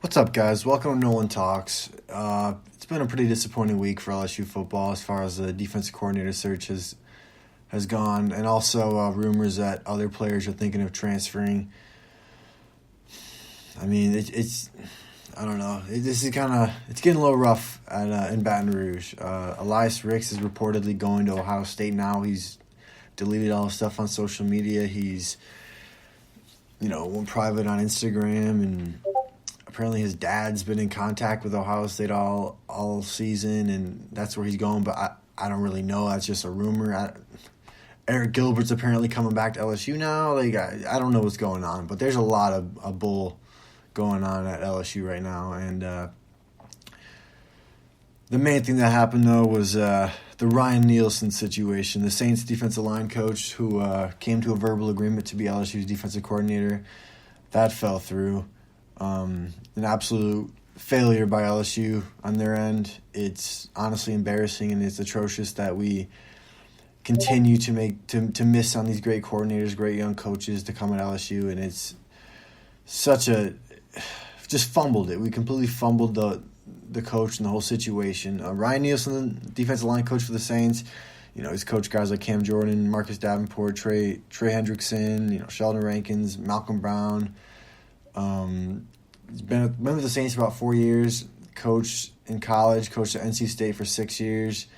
What's up, guys? Welcome to Nolan Talks. It's been a pretty disappointing week for LSU football as far as the defensive coordinator search has gone, and also rumors that other players are thinking of transferring. I mean, it's I don't know. This is it's getting a little rough in Baton Rouge. Elias Ricks is reportedly going to Ohio State now. He's deleted all his stuff on social media. He's went private on Instagram, and apparently his dad's been in contact with Ohio State all season, and that's where he's going. But I don't really know. That's just a rumor. Eric Gilbert's apparently coming back to LSU now. I don't know what's going on, but there's a lot of bull going on at LSU right now. And the main thing that happened, though, was the Ryan Nielsen situation, the Saints defensive line coach who came to a verbal agreement to be LSU's defensive coordinator. That fell through. An absolute failure by LSU on their end. It's honestly embarrassing, and it's atrocious that we continue to miss on these great coordinators, great young coaches to come at LSU, and it's just fumbled it. We completely fumbled the coach and the whole situation. Ryan Nielsen, defensive line coach for the Saints, he's coached guys like Cam Jordan, Marcus Davenport, Trey Hendrickson, Sheldon Rankins, Malcolm Brown. He's been with the Saints for about 4 years, coached in college, coached at NC State for 6 years.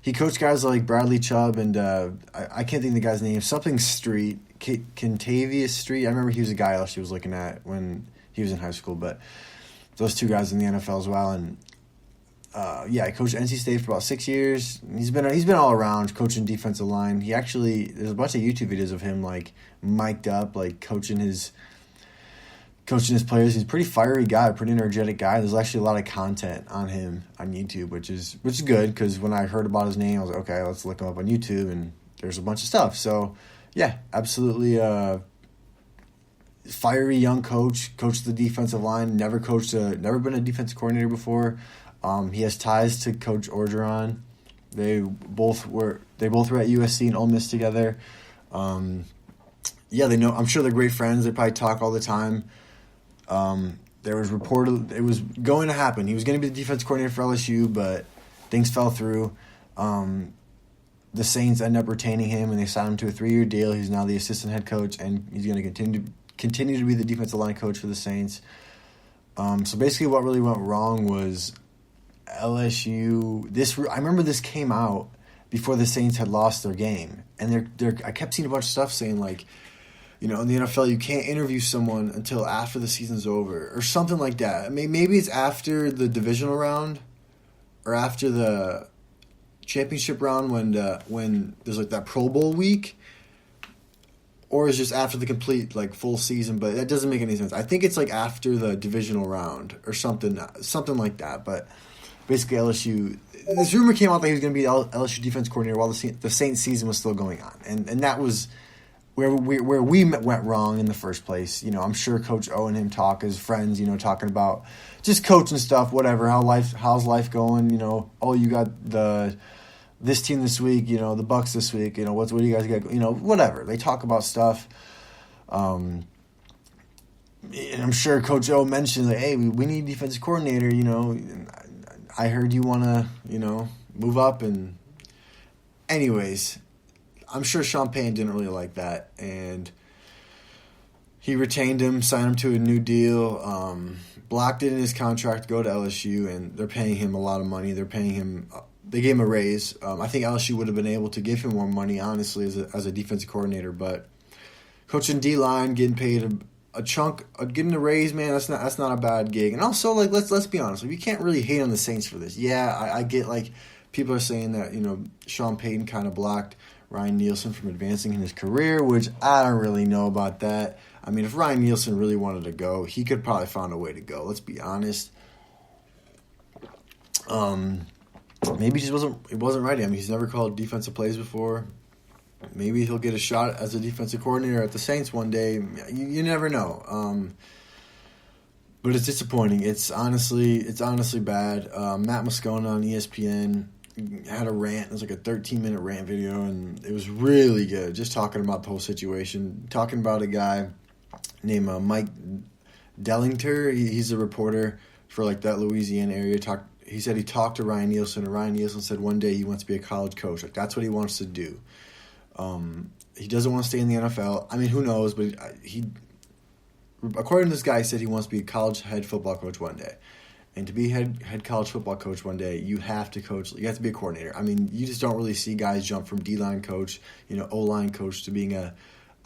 He coached guys like Bradley Chubb and I can't think of the guy's name, something Street, Kentavious Street. I remember he was a guy LSU was looking at when he was in high school, but those two guys in the NFL as well. And I coached NC State for about 6 years. He's been all around coaching defensive line. There's a bunch of YouTube videos of him mic'd up, coaching his players. He's a pretty fiery guy, pretty energetic guy. There's actually a lot of content on him on YouTube, which is good, because when I heard about his name, I was like, okay, let's look him up on YouTube, and there's a bunch of stuff. So, yeah, absolutely fiery young coach, coached the defensive line, never been a defensive coordinator before. He has ties to Coach Orgeron. They both were at USC and Ole Miss together. They know. I'm sure they're great friends. They probably talk all the time. There was reported it was going to happen. He was going to be the defense coordinator for LSU, but things fell through. The Saints ended up retaining him, and they signed him to a 3-year deal. He's now the assistant head coach, and he's going to continue to be the defensive line coach for the Saints. So basically, what really went wrong was LSU. I remember this came out before the Saints had lost their game, and I kept seeing a bunch of stuff saying in the NFL, you can't interview someone until after the season's over or something like that. Maybe it's after the divisional round or after the championship round when there's that Pro Bowl week, or it's just after the complete full season. But that doesn't make any sense. I think it's after the divisional round or something like that. But basically, LSU. This rumor came out that he was going to be LSU defense coordinator while the Saints season was still going on, and that was where we went wrong in the first place. I'm sure Coach O and him talk as friends, talking about just coaching stuff, whatever, how's life going, oh, you got this team this week, the Bucks this week, what do you guys got, whatever. They talk about stuff. And I'm sure Coach O mentioned hey, we need a defensive coordinator, I heard you want to, move up. And anyways, I'm sure Sean Payton didn't really like that, and he retained him, signed him to a new deal, blocked it in his contract to go to LSU, and they're paying him a lot of money. They gave him a raise. I think LSU would have been able to give him more money, honestly, as a defensive coordinator, but coaching D-line, getting paid a chunk, getting a raise, man, that's not a bad gig. And also, let's be honest, you can't really hate on the Saints for this. Yeah, I get people are saying that Sean Payton kind of blocked Ryan Nielsen from advancing in his career, which I don't really know about that. I mean, if Ryan Nielsen really wanted to go, he could probably find a way to go. Let's be honest. Maybe it wasn't ready. I mean, he's never called defensive plays before. Maybe he'll get a shot as a defensive coordinator at the Saints one day. You never know. But it's disappointing. It's honestly bad. Matt Moscona on ESPN had a rant. It was a 13-minute rant video, and it was really good. Just talking about the whole situation. Talking about a guy named Mike Dellinger, he's a reporter for like that Louisiana area. He said he talked to Ryan Nielsen, and Ryan Nielsen said one day he wants to be a college coach. Like that's what he wants to do. He doesn't want to stay in the NFL. I mean, who knows? But he according to this guy, he said he wants to be a college head football coach one day. And to be head college football coach one day, you have to coach. You have to be a coordinator. I mean, you just don't really see guys jump from D-line coach, O-line coach to being a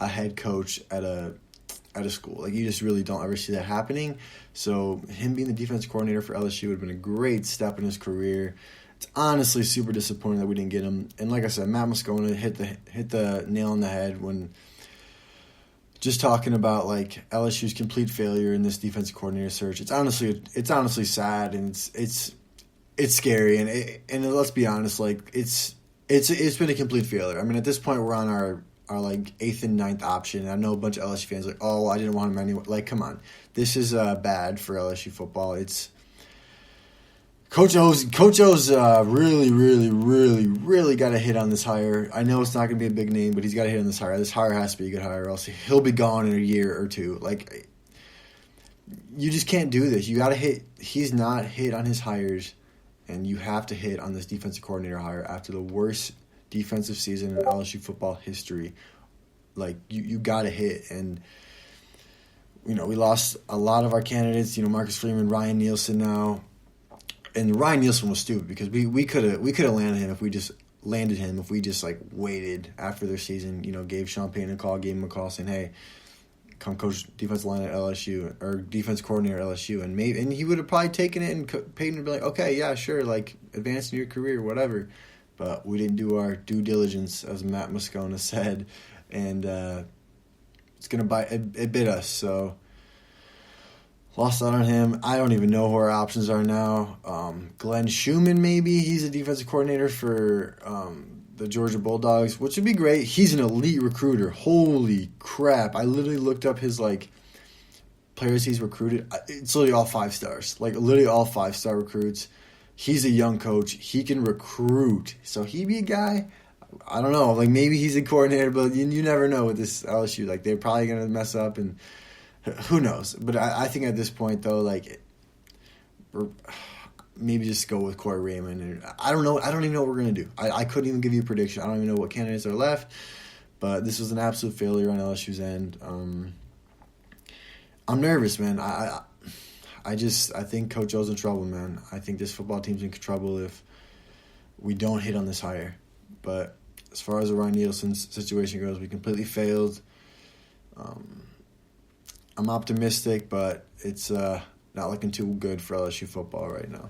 head coach at a school. Like, you just really don't ever see that happening. So him being the defense coordinator for LSU would have been a great step in his career. It's honestly super disappointing that we didn't get him. And like I said, Matt Moscona hit the nail on the head when just talking about like LSU's complete failure in this defensive coordinator search. It's honestly sad, and it's scary, and let's be honest, like it's been a complete failure. I mean, at this point, we're on our like 8th and 9th option. I know a bunch of LSU fans are like, oh, I didn't want him anyway. Like, come on, this is bad for LSU football. It's Coach O's really, really, really, really got to hit on this hire. I know it's not going to be a big name, but he's got to hit on this hire. This hire has to be a good hire, or else he'll be gone in a year or two. Like, you just can't do this. You got to hit. He's not hit on his hires, and you have to hit on this defensive coordinator hire after the worst defensive season in LSU football history. Like, you got to hit. And we lost a lot of our candidates. Marcus Freeman, Ryan Nielsen now. And Ryan Nielsen was stupid because we could have landed him if we just like waited after their season. Gave Sean Payton a call, gave him a call saying, "Hey, come coach defensive line at LSU or defense coordinator at LSU," and he would have probably taken it, and Payton would be like, "Okay, yeah, sure, like advance in your career, whatever." But we didn't do our due diligence, as Matt Moscona said, and it's gonna bite. It bit us, so. Lost out on him. I don't even know who our options are now. Glenn Schumann, maybe. He's a defensive coordinator for the Georgia Bulldogs, which would be great. He's an elite recruiter. Holy crap. I literally looked up his, players he's recruited. It's literally all 5 stars. Literally all 5-star recruits. He's a young coach. He can recruit. So he'd be a guy. I don't know. Maybe he's a coordinator, but you never know with this LSU. They're probably going to mess up, and who knows? But I think at this point, though, maybe just go with Corey Raymond. And I don't know. I don't even know what we're going to do. I couldn't even give you a prediction. I don't even know what candidates are left. But this was an absolute failure on LSU's end. I'm nervous, man. I think Coach O's in trouble, man. I think this football team's in trouble if we don't hit on this hire. But as far as the Ryan Nielsen situation goes, we completely failed. I'm optimistic, but it's not looking too good for LSU football right now.